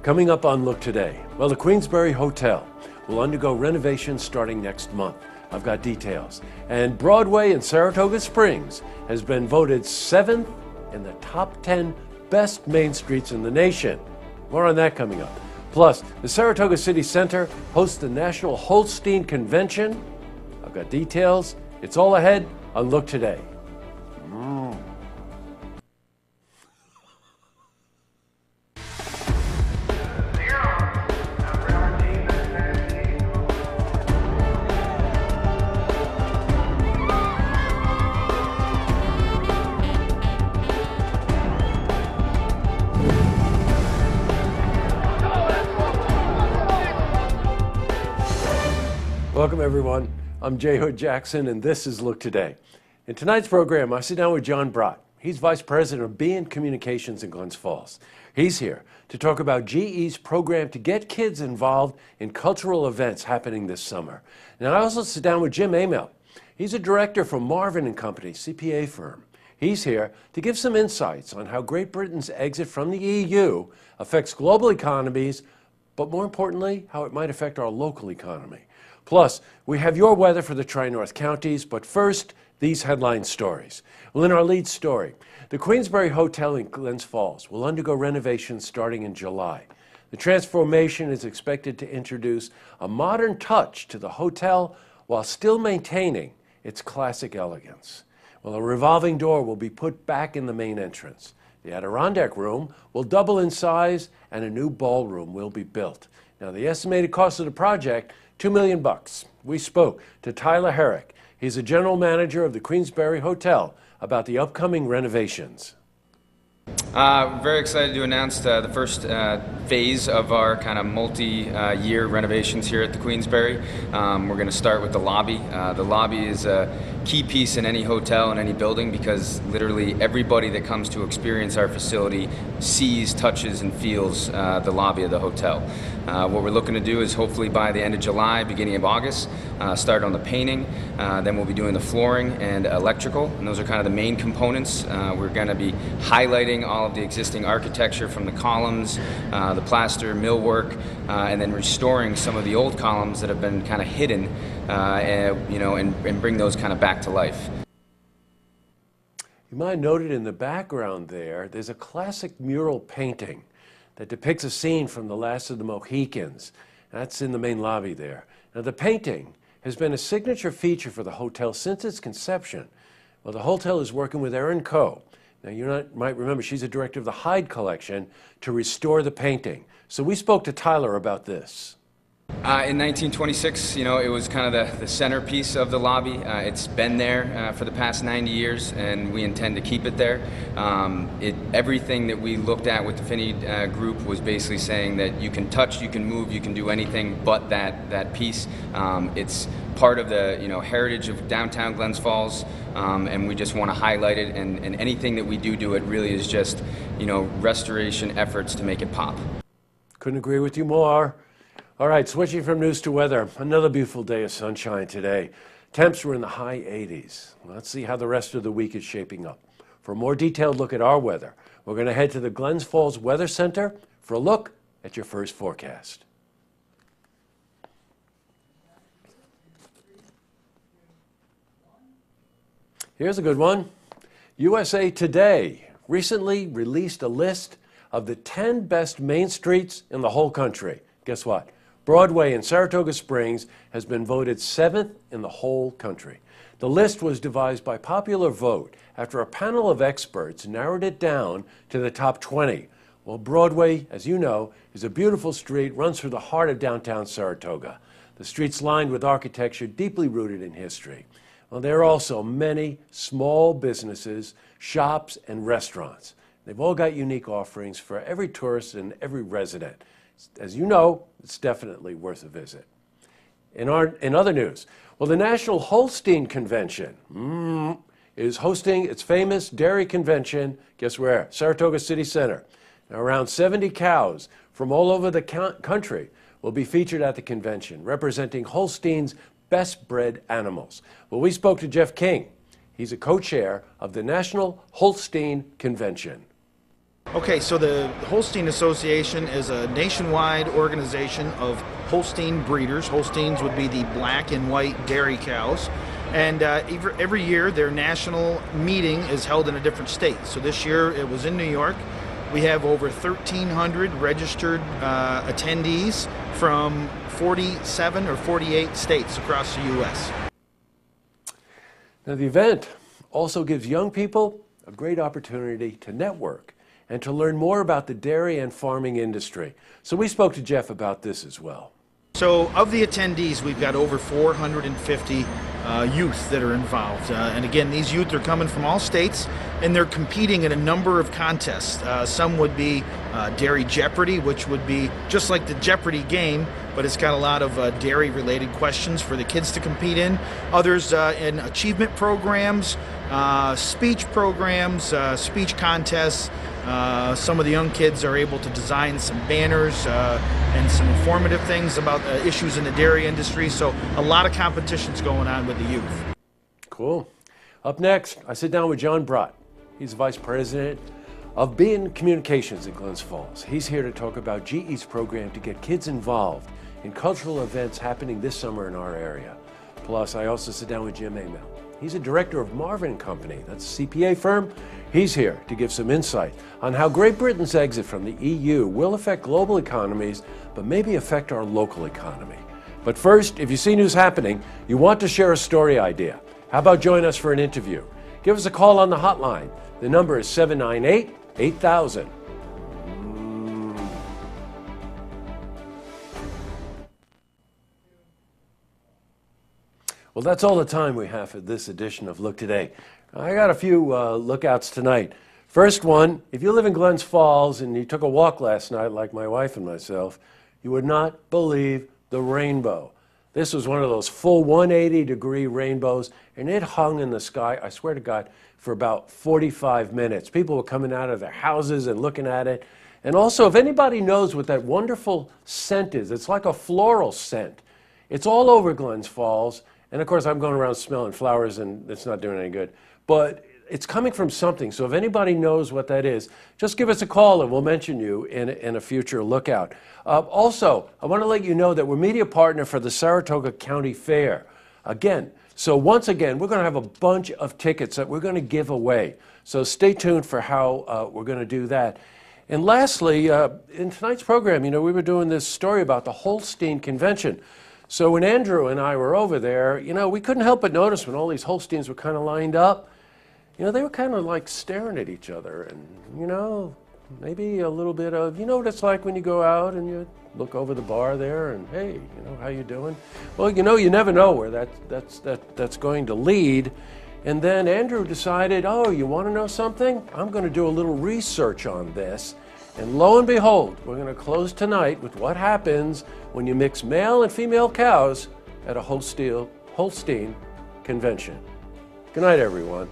Coming up on Look Today, well, the Queensbury Hotel will undergo renovations starting next month. I've got details. And Broadway in Saratoga Springs has been voted 7th in the top 10 best main streets in the nation. More on that coming up. Plus, the Saratoga City Center hosts the National Holstein Convention. I've got details. It's all ahead on Look Today. Welcome, everyone. I'm J. Hood Jackson, and this is Look Today. In tonight's program, I sit down with John Brott. He's Vice President of B&N Communications in Glens Falls. He's here to talk about GE's program to get kids involved in cultural events happening this summer. Now, I also sit down with Jim Amell. He's a director for Marvin & Company, CPA firm. He's here to give some insights on how Great Britain's exit from the EU affects global economies, but more importantly, how it might affect our local economy. Plus, we have your weather for the Tri-North counties, but first, these headline stories. Well, in our lead story, the Queensbury Hotel in Glens Falls will undergo renovations starting in July. The transformation is expected to introduce a modern touch to the hotel while still maintaining its classic elegance. Well, a revolving door will be put back in the main entrance. The Adirondack Room will double in size, and a new ballroom will be built. Now, the estimated cost of the project, $2 million. We spoke to Tyler Herrick. He's a general manager of the Queensbury Hotel about the upcoming renovations. Very excited to announce the first phase of our kind of multi-year renovations here at the Queensbury. We're going to start with the lobby. The lobby is a key piece in any hotel and any building because literally everybody that comes to experience our facility sees, touches, and feels the lobby of the hotel. What we're looking to do is hopefully by the end of July, beginning of August, start on the painting. Then we'll be doing the flooring and electrical, and those are kind of the main components. We're going to be highlighting all of the existing architecture from the columns, the plaster, millwork, and then restoring some of the old columns that have been kind of hidden, and bring those kind of back to life. You might have noted in the background there's a classic mural painting that depicts a scene from The Last of the Mohicans. That's in the main lobby there. Now, the painting has been a signature feature for the hotel since its conception. Well, the hotel is working with Erin Coe. Now, you might remember she's a director of the Hyde Collection to restore the painting. So we spoke to Tyler about this. In 1926, it was kind of the centerpiece of the lobby. It's been there for the past 90 years, and we intend to keep it there. Everything that we looked at with the Finney group was basically saying that you can touch, you can move, you can do anything but that piece. It's part of the heritage of downtown Glens Falls, and we just want to highlight it. And anything that we do it really is just restoration efforts to make it pop. Couldn't agree with you more. All right, switching from news to weather, another beautiful day of sunshine today. Temps were in the high 80s. Let's see how the rest of the week is shaping up. For a more detailed look at our weather, we're going to head to the Glens Falls Weather Center for a look at your first forecast. Here's a good one. USA Today recently released a list of the 10 best main streets in the whole country. Guess what? Broadway in Saratoga Springs has been voted 7th in the whole country. The list was devised by popular vote after a panel of experts narrowed it down to the top 20. Well, Broadway, as you know, is a beautiful street, runs through the heart of downtown Saratoga. The street's lined with architecture deeply rooted in history. Well, there are also many small businesses, shops, and restaurants. They've all got unique offerings for every tourist and every resident. As you know, it's definitely worth a visit. In other news, well, the National Holstein Convention is hosting its famous dairy convention, guess where? Saratoga City Center. Now, around 70 cows from all over the country will be featured at the convention, representing Holstein's best bred animals. Well, we spoke to Jeff King. He's a co-chair of the National Holstein Convention. Okay, so the Holstein Association is a nationwide organization of Holstein breeders. Holsteins would be the black and white dairy cows. And every year their national meeting is held in a different state. So this year it was in New York. We have over 1,300 registered attendees from 47 or 48 states across the U.S. Now, the event also gives young people a great opportunity to network and to learn more about the dairy and farming industry. So we spoke to Jeff about this as well. So of the attendees, we've got over 450 youth that are involved. And again, these youth are coming from all states, and they're competing in a number of contests. Some would be Dairy Jeopardy, which would be just like the Jeopardy game, but it's got a lot of dairy-related questions for the kids to compete in. Others in achievement programs, speech programs, speech contests. Some of the young kids are able to design some banners and some informative things about issues in the dairy industry. So a lot of competitions going on with the youth. Cool. Up next, I sit down with John Brott. He's Vice President of Bean Communications in Glens Falls. He's here to talk about GE's program to get kids involved in cultural events happening this summer in our area. Plus, I also sit down with Jim Amell. He's a director of Marvin Company, that's a CPA firm. He's here to give some insight on how Great Britain's exit from the EU will affect global economies, but maybe affect our local economy. But first, if you see news happening, you want to share a story idea. How about join us for an interview? Give us a call on the hotline. The number is 798-8000. Well, that's all the time we have for this edition of Look Today. I got a few lookouts tonight. First one, if you live in Glens Falls and you took a walk last night like my wife and myself, you would not believe the rainbow. This was one of those full 180-degree rainbows, and it hung in the sky, I swear to God, for about 45 minutes. People were coming out of their houses and looking at it. And also, if anybody knows what that wonderful scent is, it's like a floral scent. It's all over Glens Falls. And of course, I'm going around smelling flowers, and it's not doing any good. But it's coming from something. So if anybody knows what that is, just give us a call, and we'll mention you in a future lookout. Also, I want to let you know that we're media partner for the Saratoga County Fair. So once again, we're going to have a bunch of tickets that we're going to give away. So stay tuned for how we're going to do that. And lastly, in tonight's program, we were doing this story about the Holstein Convention. So when Andrew and I were over there, we couldn't help but notice when all these Holsteins were kind of lined up, they were kind of like staring at each other and, maybe a little bit of, what it's like when you go out and you look over the bar there and, hey, how you doing? Well, you never know where that's going to lead. And then Andrew decided, oh, you want to know something? I'm going to do a little research on this. And lo and behold, we're going to close tonight with what happens when you mix male and female cows at a Holstein convention. Good night, everyone.